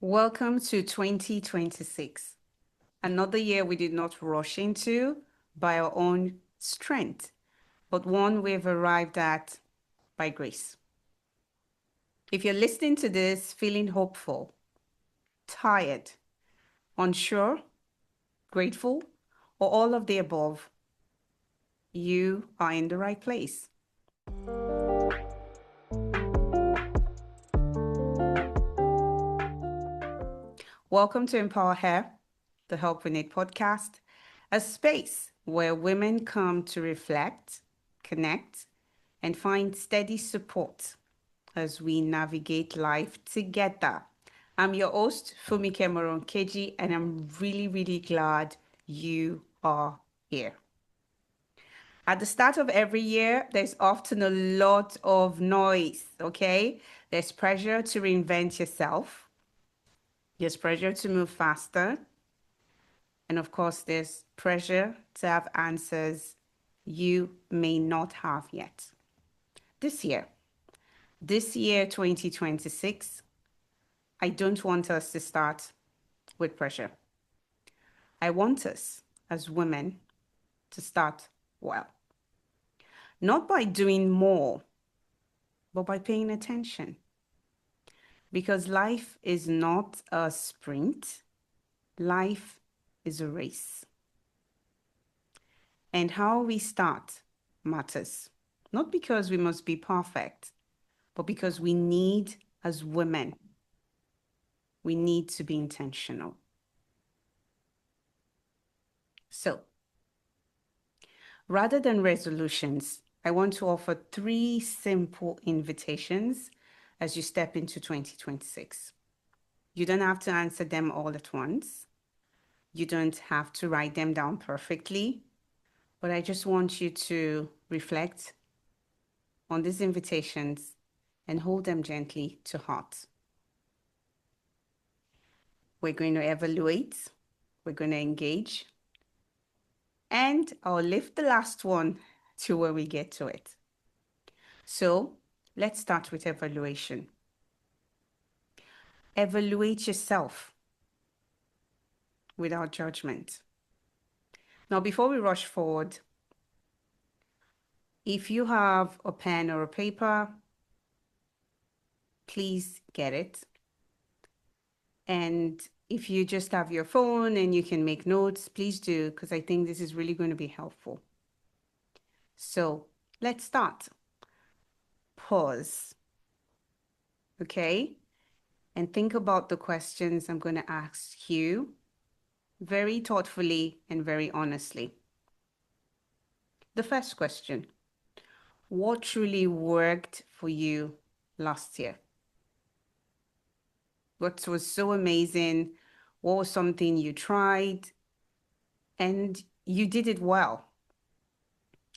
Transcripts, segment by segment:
Welcome to 2026, another year we did not rush into by our own strength, but one we've arrived at by grace. If you're listening to this feeling hopeful, tired, unsure, grateful, or all of the above, you are in the right place. Welcome to Empower Hair, the Help We Need podcast, a space where women come to reflect, connect, and find steady support as we navigate life together. I'm your host, Fumike Moronkeji, and I'm really glad you are here. At the start of every year, there's often a lot of noise, okay? There's pressure to reinvent yourself, there's pressure to move faster, and of course, there's pressure to have answers you may not have yet. This year, this year, 2026, I don't want us to start with pressure. I want us as women to start well, not by doing more, but by paying attention. Because life is not a sprint, life is a race. And how we start matters, not because we must be perfect, but because we need, as women, we need to be intentional. So, rather than resolutions, I want to offer three simple invitations as you step into 2026. You don't have to answer them all at once. You don't have to write them down perfectly, but I just want you to reflect on these invitations and hold them gently to heart. We're going to evaluate, we're going to engage, and I'll lift the last one to where we get to it. So let's start with evaluation. Evaluate yourself without judgment. Now, before we rush forward, if you have a pen or a paper, please get it. And if you just have your phone and you can make notes, please do, because I think this is really going to be helpful. So let's start. Pause. Okay? And think about the questions I'm going to ask you very thoughtfully and very honestly. The first question: what truly worked for you last year? What was so amazing? What was something you tried and you did it well?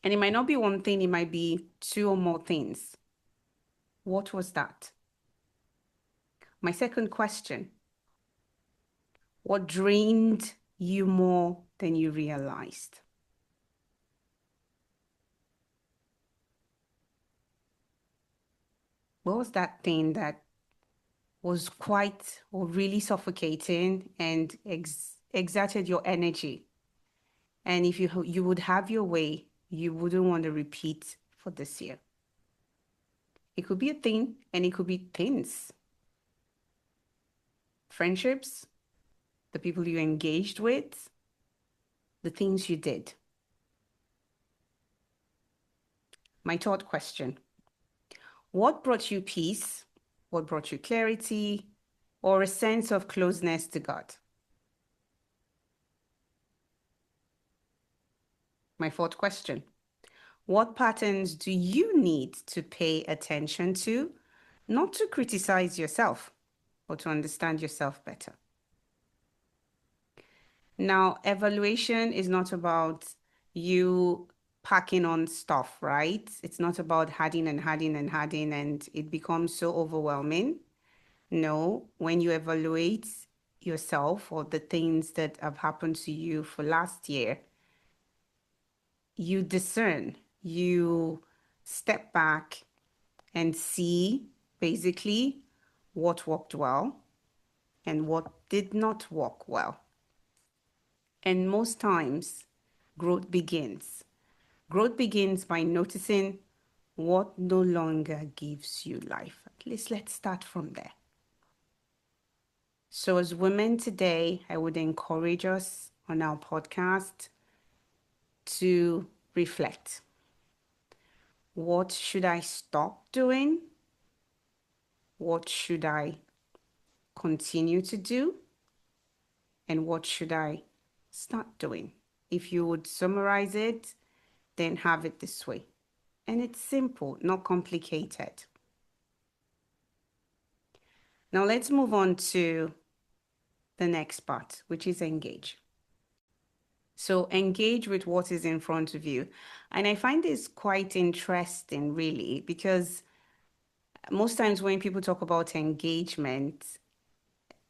And it might not be one thing, it might be two or more things. What was that? My second question: what drained you more than you realized? What was that thing that was quite or really suffocating and exerted your energy? And if you would have your way, you wouldn't want to repeat for this year. It could be a thing and it could be things. Friendships, the people you engaged with, the things you did. My third question: what brought you peace? What brought you clarity or a sense of closeness to God? My fourth question: what patterns do you need to pay attention to, not to criticize yourself, but to understand yourself better? Now, evaluation is not about you packing on stuff, right? It's not about adding and adding and adding, and it becomes so overwhelming. No, when you evaluate yourself or the things that have happened to you for last year, you discern, you step back and see basically what worked well and what did not work well. And most times, growth begins. Growth begins by noticing what no longer gives you life. At least let's start from there. So, as women today, I would encourage us on our podcast to reflect. What should I stop doing? What should I continue to do? And what should I start doing? If you would summarize it, then have it this way. And it's simple, not complicated. Now let's move on to the next part, which is engage. So engage with what is in front of you. And I find this quite interesting, really, because most times when people talk about engagement,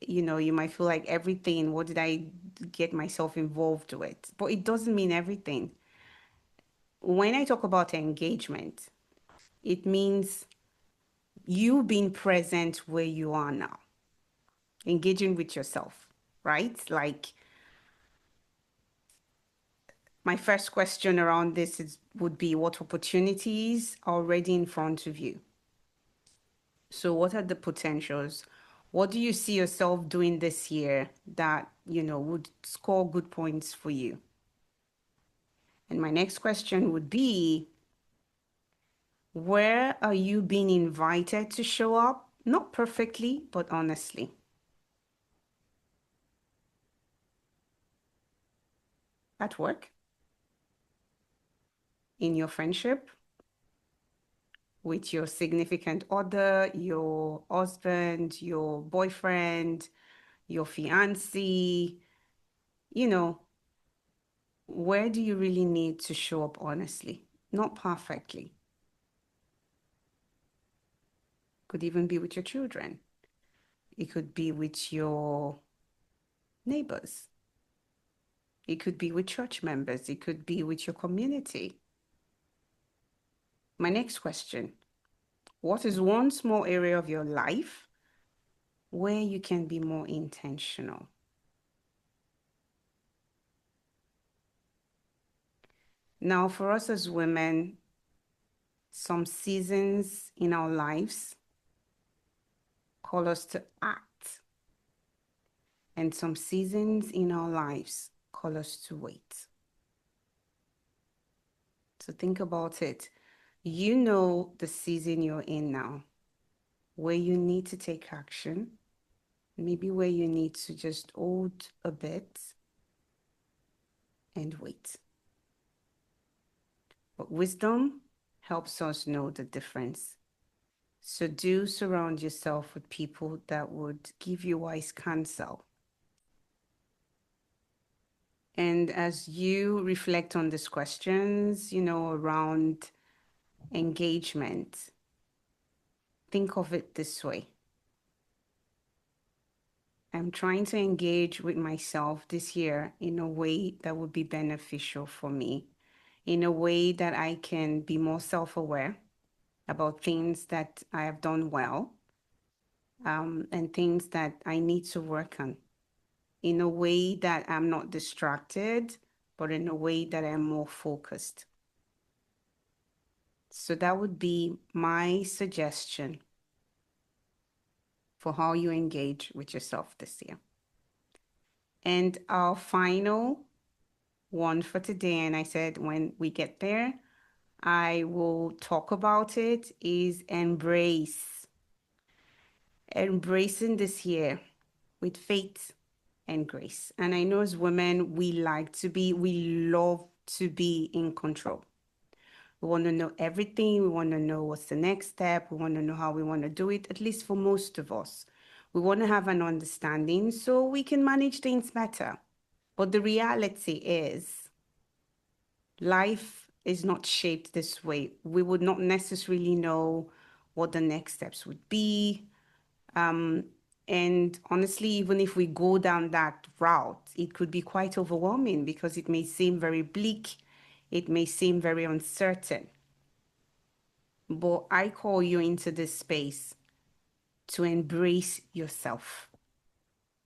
you might feel like everything, what did I get myself involved with? But it doesn't mean everything. When I talk about engagement, it means you being present where you are now, engaging with yourself, right? Like my first question around this would be what opportunities are already in front of you? So what are the potentials? What do you see yourself doing this year that, would score good points for you? And my next question would be, where are you being invited to show up? Not perfectly, but honestly. At work, in your friendship, with your significant other, your husband, your boyfriend, your fiancé, you know, where do you really need to show up honestly? Not perfectly. Could even be with your children. It could be with your neighbors. It could be with church members. It could be with your community. My next question, what is one small area of your life where you can be more intentional? Now, for us as women, some seasons in our lives call us to act, and some seasons in our lives call us to wait. So think about it. You know the season you're in now, where you need to take action, maybe where you need to just hold a bit and wait. But wisdom helps us know the difference. So do surround yourself with people that would give you wise counsel. And as you reflect on these questions, around engagement, think of it this way. I'm trying to engage with myself this year in a way that would be beneficial for me, in a way that I can be more self-aware about things that I have done well, and things that I need to work on, in a way that I'm not distracted, but in a way that I'm more focused. So that would be my suggestion for how you engage with yourself this year. And our final one for today, and I said when we get there, I will talk about it, is embrace. Embracing this year with faith and grace. And I know as women, we love to be in control. We want to know everything. We want to know what's the next step. We want to know how we want to do it, at least for most of us. We want to have an understanding so we can manage things better. But the reality is, life is not shaped this way. We would not necessarily know what the next steps would be. And honestly, even if we go down that route, it could be quite overwhelming because it may seem very bleak. It may seem very uncertain. But I call you into this space to embrace yourself.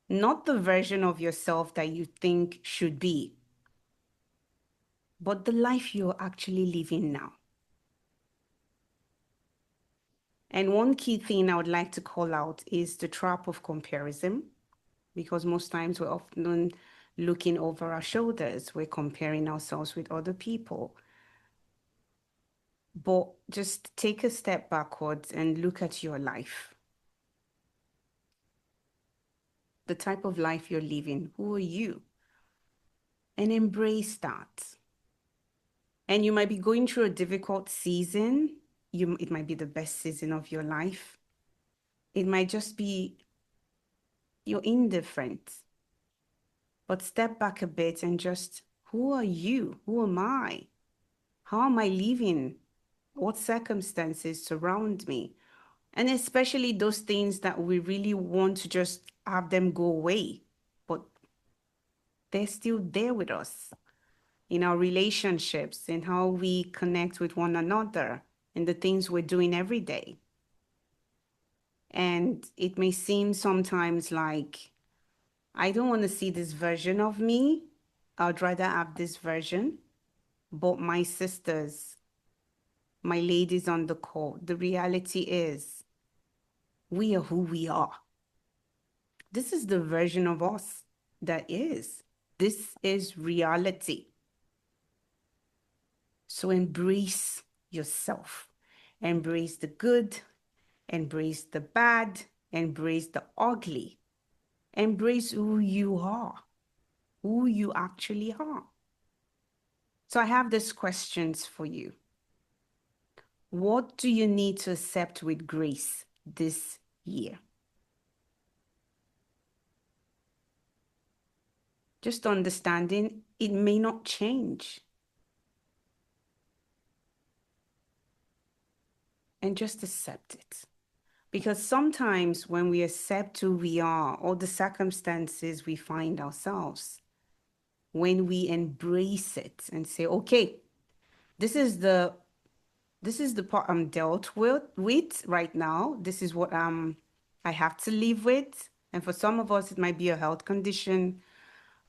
not the version of yourself that you think should be, but the life you're actually living now. And one key thing I would like to call out is the trap of comparison, because most times we're often looking over our shoulders, we're comparing ourselves with other people. But just take a step backwards and look at your life, the type of life you're living. Who are you? And embrace that. And you might be going through a difficult season. It might be the best season of your life. It might just be you're indifferent. But step back a bit and just, who are you? Who am I? How am I living? What circumstances surround me? And especially those things that we really want to just have them go away, but they're still there with us in our relationships, in how we connect with one another, in the things we're doing every day. And it may seem sometimes like, I don't want to see this version of me. I'd rather have this version. But my sisters, my ladies on the call, the reality is we are who we are. This is the version of us that is. This is reality. So embrace yourself. Embrace the good, embrace the bad, embrace the ugly. Embrace who you are, who you actually are. So I have these questions for you. What do you need to accept with grace this year? Just understanding it may not change. And just accept it. Because sometimes when we accept who we are or the circumstances we find ourselves, when we embrace it and say, okay, this is the part I'm dealt with right now. This is what I have to live with. And for some of us, it might be a health condition.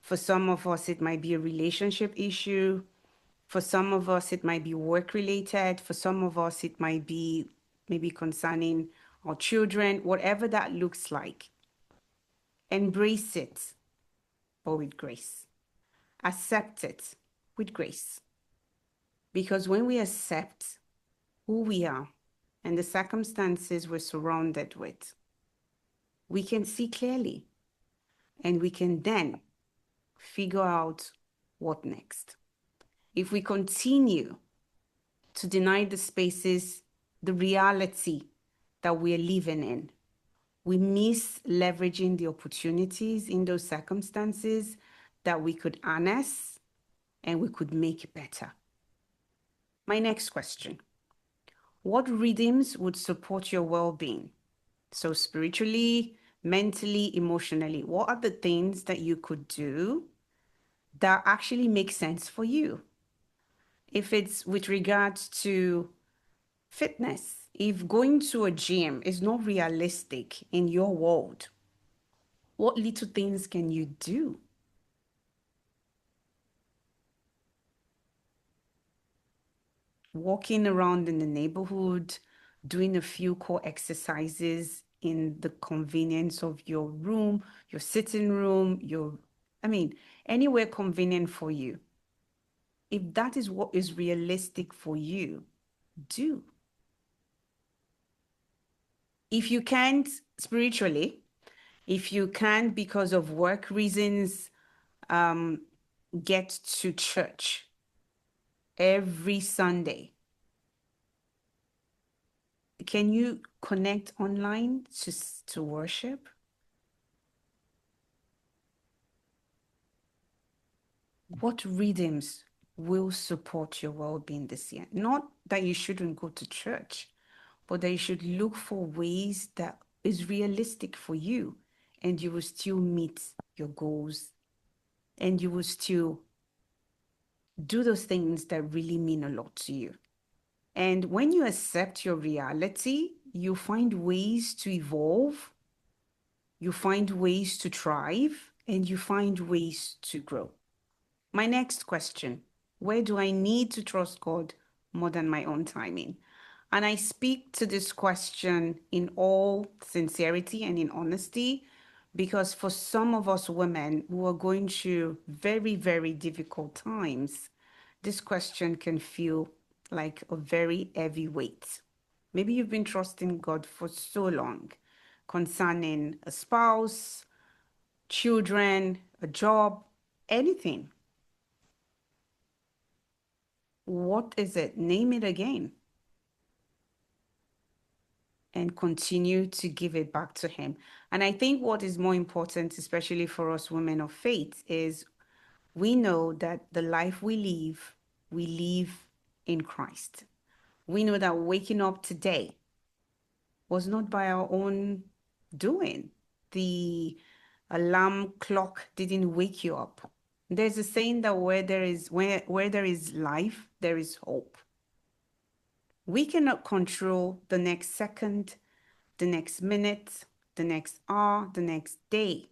For some of us, it might be a relationship issue. For some of us, it might be work related. For some of us, it might be maybe concerning our children, whatever that looks like. Embrace it, but with grace. Accept it with grace. Because when we accept who we are and the circumstances we're surrounded with, we can see clearly and we can then figure out what next. If we continue to deny the spaces, the reality that we're living in, we miss leveraging the opportunities in those circumstances that we could harness and we could make better. My next question: what rhythms would support your well-being? So spiritually, mentally, emotionally, what are the things that you could do that actually make sense for you? If it's with regards to fitness, if going to a gym is not realistic in your world, what little things can you do? Walking around in the neighborhood, doing a few core exercises in the convenience of your room, your sitting room, anywhere convenient for you. If that is what is realistic for you, do. If you can't spiritually, if you can't because of work reasons, get to church every Sunday. Can you connect online to worship? What rhythms will support your well-being this year? Not that you shouldn't go to church, but that you should look for ways that is realistic for you and you will still meet your goals and you will still do those things that really mean a lot to you. And when you accept your reality, you find ways to evolve you find ways to thrive, and you find ways to grow. My next question: where do I need to trust God more than my own timing? And I speak to this question in all sincerity and in honesty, because for some of us women who are going through very, very difficult times, this question can feel like a very heavy weight. Maybe you've been trusting God for so long concerning a spouse, children, a job, anything. What is it? Name it again and continue to give it back to Him. And I think what is more important, especially for us women of faith, is we know that the life we live in Christ. We know that waking up today was not by our own doing. The alarm clock didn't wake you up. There's a saying that where there is life, there is hope. We cannot control the next second, the next minute, the next hour, the next day,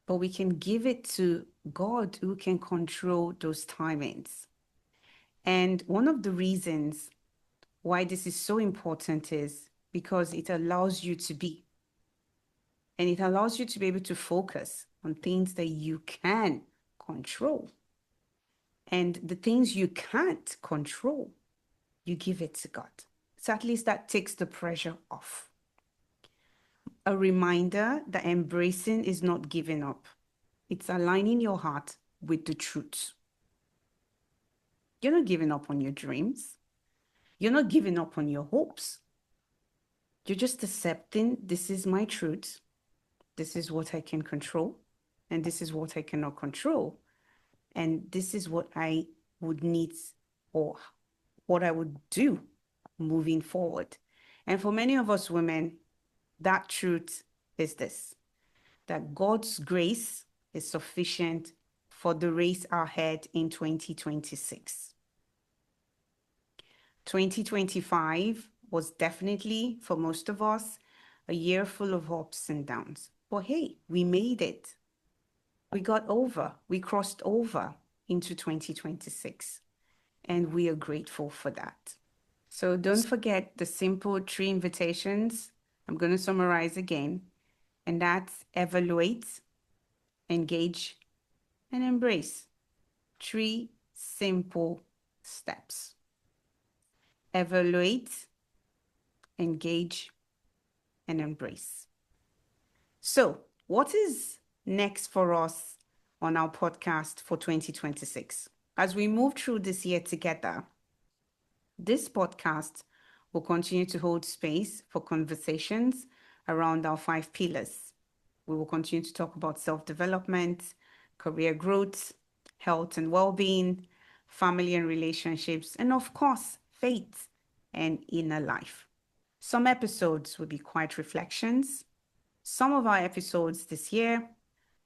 but we can give it to God who can control those timings. And one of the reasons why this is so important is because it allows you to be, and it allows you to be able to focus on things that you can control. And the things you can't control, you give it to God. So at least that takes the pressure off. A reminder that embracing is not giving up. It's aligning your heart with the truth. You're not giving up on your dreams. You're not giving up on your hopes. You're just accepting this is my truth. This is what I can control. And this is what I cannot control. And this is what I would need or what I would do moving forward. And for many of us women, that truth is this: that God's grace is sufficient for the race ahead in 2026. 2025 was definitely, for most of us, a year full of ups and downs. But hey, we made it. We crossed over into 2026, and we are grateful for that. So don't forget the simple three invitations. I'm going to summarize again, and that's evaluate, engage, and embrace. Three simple steps: evaluate, engage, and embrace. So, what is next for us on our podcast for 2026? As we move through this year together, this podcast will continue to hold space for conversations around our 5 pillars. We will continue to talk about self-development, career growth, health and well-being, family and relationships, and of course, faith and inner life. Some episodes will be quiet reflections. Some of our episodes this year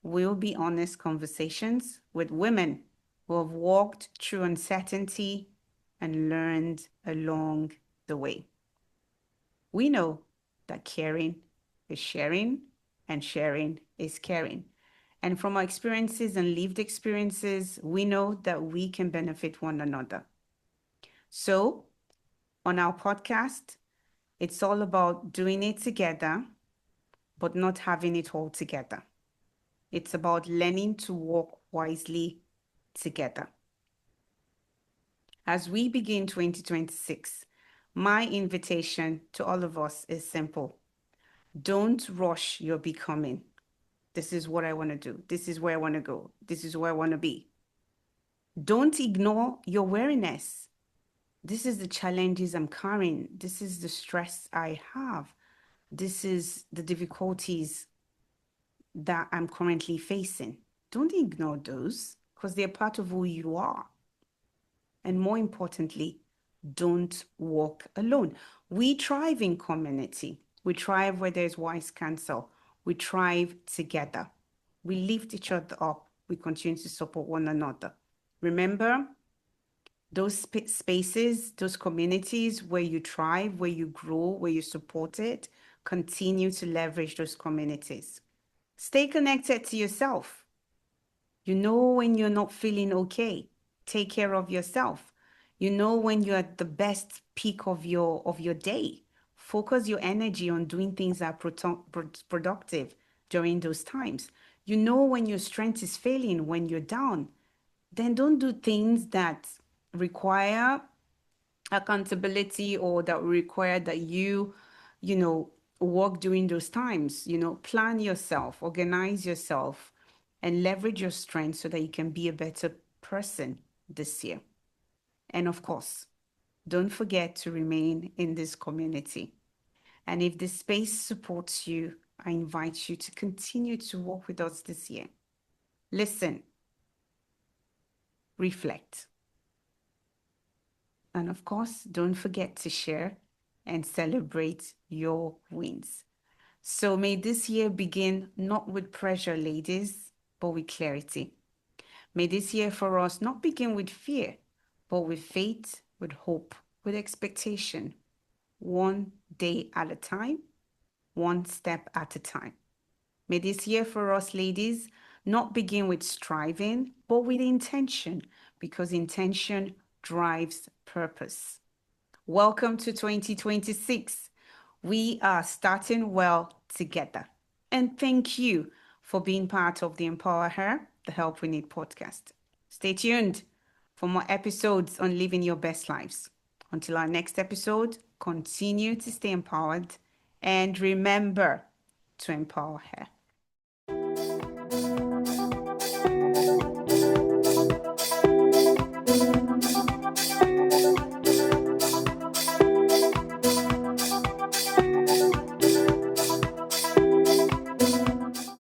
will be honest conversations with women who have walked through uncertainty and learned along the way. We know that caring is sharing and sharing is caring. And from our experiences and lived experiences, we know that we can benefit one another. So, on our podcast, it's all about doing it together, but not having it all together. It's about learning to walk wisely together. As we begin 2026, my invitation to all of us is simple. Don't rush your becoming. This is what I want to do. This is where I want to go. This is where I want to be. Don't ignore your weariness. This is the challenges I'm carrying. This is the stress I have. This is the difficulties that I'm currently facing. Don't ignore those because they're part of who you are. And more importantly, don't walk alone. We thrive in community. We thrive where there's wise counsel. We thrive together. We lift each other up. We continue to support one another. Remember, those spaces, those communities where you thrive, where you grow, where you're supported, continue to leverage those communities. Stay connected to yourself. You know when you're not feeling okay. Take care of yourself. You know when you're at the best peak of your day. Focus your energy on doing things that are productive during those times. You know when your strength is failing, when you're down. Then don't do things that require accountability or that require that you know, work during those times. Plan yourself, organize yourself, and leverage your strengths so that you can be a better person this year. And of course, don't forget to remain in this community. And if this space supports you, I invite you to continue to work with us this year. Listen, reflect, and of course, don't forget to share and celebrate your wins. So may this year begin not with pressure, ladies, but with clarity. May this year for us not begin with fear, but with faith, with hope, with expectation, one day at a time, one step at a time. May this year for us, ladies, not begin with striving, but with intention, because intention drives purpose. Welcome to 2026. We are starting well together. And thank you for being part of the Empower Her, the Help We Need podcast. Stay tuned for more episodes on living your best lives. Until our next episode, continue to stay empowered and remember to empower her.